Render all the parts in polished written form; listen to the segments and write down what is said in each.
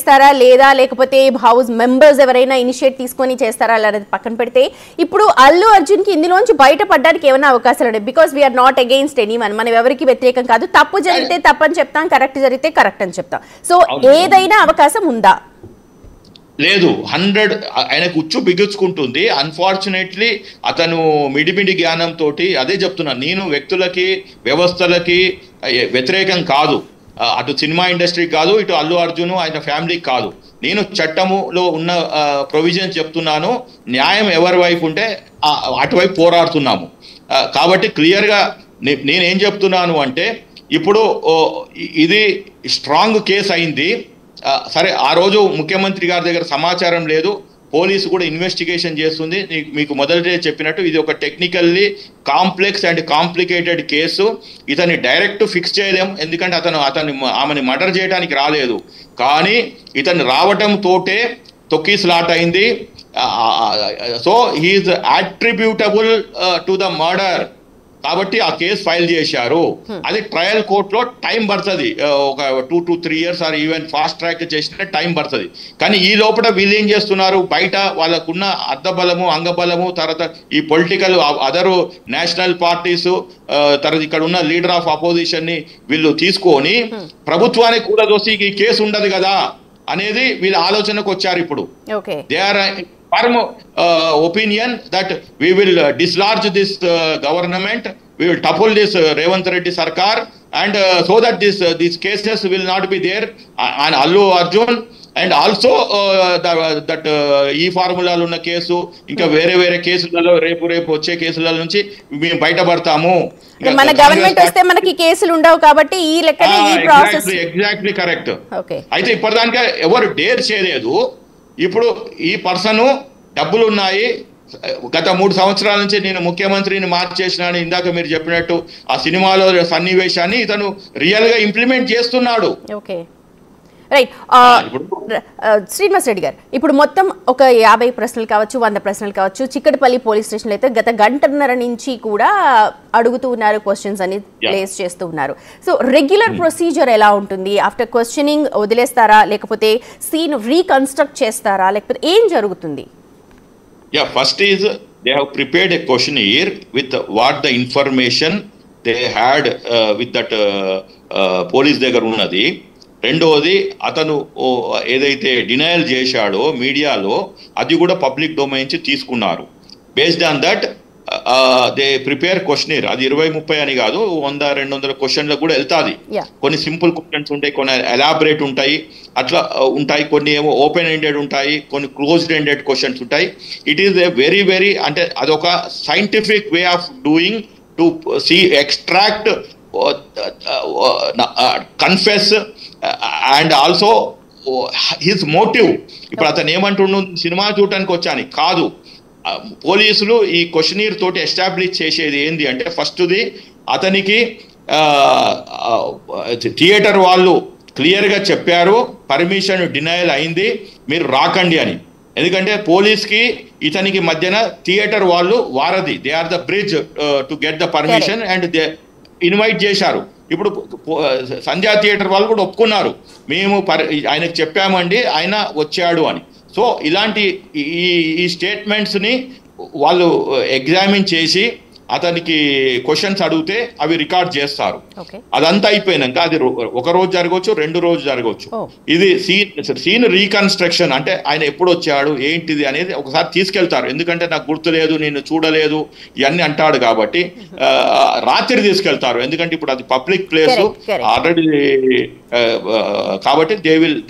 చేస్తారా లేదా లేకపోతే హౌస్ మెంబర్స్ ఎవరైనా ఇనిషియేట్ తీసుకొని చేస్తారా అనేది పక్కన పెడితే ఇప్పుడు అల్లు అర్జున్ కి ఇందులోంచి బయటపడడానికి ఏమైనా అవకాశాలు ఉన్నాయి? Because we are not against anyone, మనం ఎవరికి వ్యతిరేకం కాదు. తప్పు జరిగితే తప్పని చెప్తాం, కరెక్ట్ జరిగితే కరెక్ట్ అని చెప్తాం. సో ఏదైనా అవకాశం ఉందా? లేదు, 100 ఆయనకు ఉచ్చు బిగుచుకుంటుంది. అన్ఫార్చునేట్లీ అతను మిడిమిడి జ్ఞానంతో, అదే చెప్తున్నాను నేను, వ్యక్తులకి వ్యవస్థలకి వ్యతిరేకం కాదు, అటు సినిమా ఇండస్ట్రీకి కాదు, ఇటు అల్లు అర్జున్ ఆయన ఫ్యామిలీకి కాదు. నేను చట్టములో ఉన్న ప్రొవిజన్స్ చెప్తున్నాను. న్యాయం ఎవరి వైపు ఉంటే అటువైపు పోరాడుతున్నాము. కాబట్టి క్లియర్గా నేనేం చెప్తున్నాను అంటే, ఇప్పుడు ఇది స్ట్రాంగ్ కేసు అయింది. సరే, ఆ రోజు ముఖ్యమంత్రి గారి దగ్గర సమాచారం లేదు, పోలీసు కూడా ఇన్వెస్టిగేషన్ చేస్తుంది. మీకు మొదటే చెప్పినట్టు ఇది ఒక technically complex and complicated case. ఇతన్ని డైరెక్ట్ ఫిక్స్ చేయలేం, ఎందుకంటే ఆమెని మర్డర్ చేయడానికి రాలేదు. కానీ ఇతను రావటం తోటే తొక్కిసలాట అయింది. So he is attributable to the murder. కాబట్టి ఆ కేసు ఫైల్ చేశారు. అది ట్రయల్ కోర్టులో టైం పడుతుంది, ఒక 2 to 3 years or even fast track చేసిన టైం పడుతుంది. కానీ ఈ లోపల వీళ్ళు ఏం చేస్తున్నారు, బయట వాళ్ళకున్న అర్ధబలము అంగబలము, తర్వాత ఈ పొలిటికల్ అదరు నేషనల్ పార్టీస్, తర్వాత ఇక్కడ ఉన్న లీడర్ ఆఫ్ అపోజిషన్ ని వీళ్ళు తీసుకొని ప్రభుత్వానికి కూడా దోసి ఈ కేసు ఉండదు కదా అనేది వీళ్ళ ఆలోచనకు వచ్చారు. ఇప్పుడు they are firm opinion that we will dislodge this government, we will topple this Revanth Reddy Sarkar, and so that these cases will not be there on Allu Arjun, and also that ఈ ఫార్ములాలు ఉన్న case ఇంకా వేరే కేసులలో రేపు వచ్చే కేసుల నుంచి మేము బయటపడతాము. మన గవర్నమెంట్ వస్తే మనకి కేసులు ఉండవు కాబట్టి ఈ లెక్కనే ఈ ప్రాసెస్ ఎగ్జాక్ట్లీ కరెక్ట్. అయితే ఇప్పటిదాకా ఎవరు డేర్ చేయలేదు. ఇప్పుడు ఈ పర్సన్ డబ్బులు ఉన్నాయి, గత 3 సంవత్సరాల నుంచి నేను ముఖ్యమంత్రిని మార్చేసినాను, ఇందాక మీరు చెప్పినట్టు ఆ సినిమాలో సన్నివేశాన్ని ఇతను రియల్ గా ఇంప్లిమెంట్ చేస్తున్నాడు. రైట్. శ్రీనివాస్ రెడ్డి గారు, ఇప్పుడు మొత్తం ఒక 50 ప్రశ్నలు కావచ్చు, 100 ప్రశ్నలు కావచ్చు, చిక్కడపల్లి పోలీస్ స్టేషన్లో అయితే గత గంటన్నర నుంచి కూడా అడుగుతూ ఉన్నారు, క్వశ్చన్స్ అని ప్లేస్ చేస్తూ ఉన్నారు. సో రెగ్యులర్ ప్రొసీజర్ ఎలా ఉంటుంది? ఆఫ్టర్ క్వశ్చనింగ్ వదిలేస్తారా, లేకపోతే సీన్ రీకన్స్ట్రక్ట్ చేస్తారా, లేకపోతే ఏం జరుగుతుంది? First is they have prepared a questionnaire with what the information they had with that police దగ్గర ఉన్నది. రెండవది, అతను ఏదైతే డినయల్ చేశాడో మీడియాలో అది కూడా పబ్లిక్ డొమైన్ నుంచి తీసుకున్నారు. Based on that they prepare questionnaire. అది 20-30 అని కాదు, 100-200 క్వశ్చన్లకు కూడా వెళ్తాది. కొన్ని సింపుల్ క్వశ్చన్స్ ఉంటాయి, కొన్ని ఎలాబరేట్ ఉంటాయి, అట్లా ఉంటాయి. కొన్ని ఏమో ఓపెన్ ఎండెడ్ ఉంటాయి, కొన్ని క్లోజ్డ్ ఎండెడ్ క్వశ్చన్స్ ఉంటాయి. ఇట్ ఈస్ ఏ వెరీ అంటే అదొక scientific way of doing to extract, confess and also his motive. ఇప్పుడు అతను ఏమంటుండు, సినిమా చూడటానికి వచ్చాను కాదు. పోలీసులు ఈ క్వశ్చనీర్ తోటి ఎస్టాబ్లిష్ చేసేది ఏంది అంటే, ఫస్ట్ది అతనికి థియేటర్ వాళ్ళు క్లియర్గా చెప్పారు పర్మిషన్ డినయల్ అయింది, మీరు రాకండి అని. ఎందుకంటే పోలీస్కి ఇతనికి మధ్యన థియేటర్ వాళ్ళు వారధి, they are the bridge to get the permission and they invite చేశారు. ఇప్పుడు సంధ్యా థియేటర్ వాళ్ళు కూడా ఒప్పుకున్నారు, మేము ఆయనకు చెప్పామండి, ఆయన వచ్చాడు అని. సో ఇలాంటి ఈ స్టేట్మెంట్స్ని వాళ్ళు ఎగ్జామిన్ చేసి అతనికి క్వశ్చన్స్ అడిగితే అవి రికార్డ్ చేస్తారు. అదంతా అయిపోయినాక అది 1 రోజు జరగవచ్చు, 2 రోజు జరగవచ్చు. ఇది సీన్ రీకన్స్ట్రక్షన్ అంటే ఆయన ఎప్పుడు వచ్చాడు ఏంటిది అనేది ఒకసారి తీసుకెళ్తారు. ఎందుకంటే నాకు గుర్తులేదు, నేను చూడలేదు ఇవన్నీ అంటాడు కాబట్టి రాత్రి తీసుకెళ్తారు. ఎందుకంటే ఇప్పుడు అది పబ్లిక్ ప్లేస్ ఆల్రెడీ కాబట్టి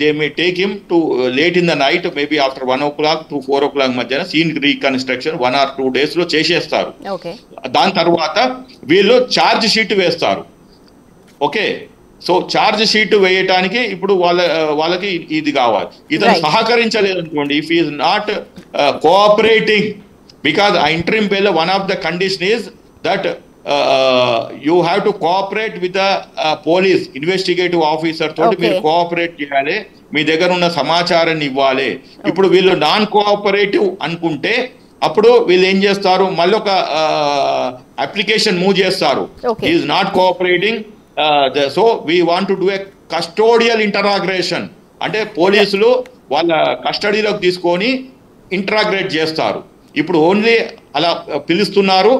they may take him to late in the night, maybe after 1 o'clock to 4 o'clock మధ్యన సీన్ రీకన్స్ట్రక్షన్ 1 or 2 days లో చేసేస్తారు. దాని తర్వాత వీళ్ళు ఛార్జ్ షీట్ వేస్తారు. ఓకే, సో ఛార్జ్ షీట్ వేయటానికి ఇప్పుడు వాళ్ళకి ఇది కావాలి. ఇతను సహకరించలేదు అనుకోండి, if is not cooperating, because ఆ ఇంటరిమ్ పేలో one of the condition is that you have to cooperate with the police investigative officer తోటి మీరు కోఆపరేట్ చేయాలి, మీ దగ్గర ఉన్న సమాచారాన్ని ఇవ్వాలి. ఇప్పుడు వీళ్ళు నాన్ కోఆపరేటివ్ అనుకుంటే అప్పుడు వీళ్ళు ఏం చేస్తారు, మళ్ళీ ఒక అప్లికేషన్ మూవ్ చేస్తారు, is not cooperating, so we want to do a custodial interrogation. అంటే పోలీసులు వాళ్ళ కస్టడీలోకి తీసుకొని ఇంట్రాగ్రేట్ చేస్తారు. ఇప్పుడు ఓన్లీ అలా పిలుస్తున్నారు,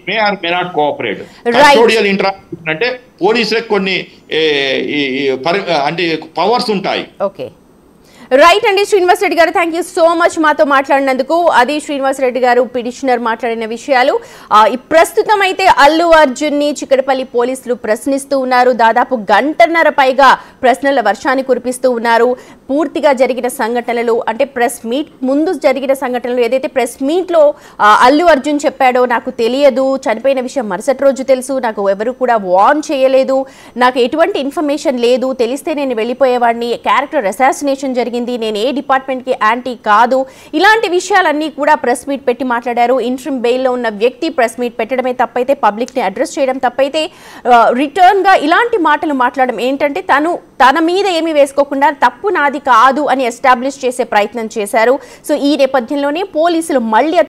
may or may not cooperate. Custodial interaction అంటే పోలీసులకు కొన్ని అంటే పవర్స్ ఉంటాయి. ఓకే, రైట్ అండి. శ్రీనివాస్ రెడ్డి గారు, థ్యాంక్ యూ సో మచ్ మాతో మాట్లాడినందుకు. అది శ్రీనివాస్ రెడ్డి గారు పిటిషనర్ మాట్లాడిన విషయాలు. ప్రస్తుతం అయితే అల్లు అర్జున్ ని చిక్కడపల్లి పోలీసులు ప్రశ్నిస్తూ ఉన్నారు. దాదాపు గంటన్నర పైగా ప్రశ్నల వర్షాన్ని కురిపిస్తూ ఉన్నారు. పూర్తిగా జరిగిన సంఘటనలు, అంటే ప్రెస్ మీట్ ముందు జరిగిన సంఘటనలు, ఏదైతే ప్రెస్ మీట్ లో అల్లు అర్జున్ చెప్పాడో, నాకు తెలియదు, చనిపోయిన విషయం మరుసటి రోజు తెలుసు, నాకు ఎవరు కూడా వార్న్ చేయలేదు, నాకు ఎటువంటి ఇన్ఫర్మేషన్ లేదు, తెలిస్తే నేను వెళ్ళిపోయేవాడిని, క్యారెక్టర్ అసాసినేషన్ జరిగింది, నేను ఏ డిపార్ట్మెంట్ కి యాంటీ కాదు, ఇలాంటి విషయాలన్నీ కూడా ప్రెస్ మీట్ పెట్టి మాట్లాడారు. ఇంట్రిమ్ బెయిల్లో ఉన్న వ్యక్తి ప్రెస్ మీట్ పెట్టడమే తప్పైతే, పబ్లిక్ ని అడ్రస్ చేయడం తప్పైతే, రిటర్న్ గా ఇలాంటి మాటలు మాట్లాడడం ఏంటంటే తన మీద ఏమీ వేసుకోకుండా తప్పు నాది కాదు అని ఎస్టాబ్లిష్ చేసే ప్రయత్నం చేశారు. సో ఈ నేపథ్యంలోనే పోలీసులు మళ్ళీ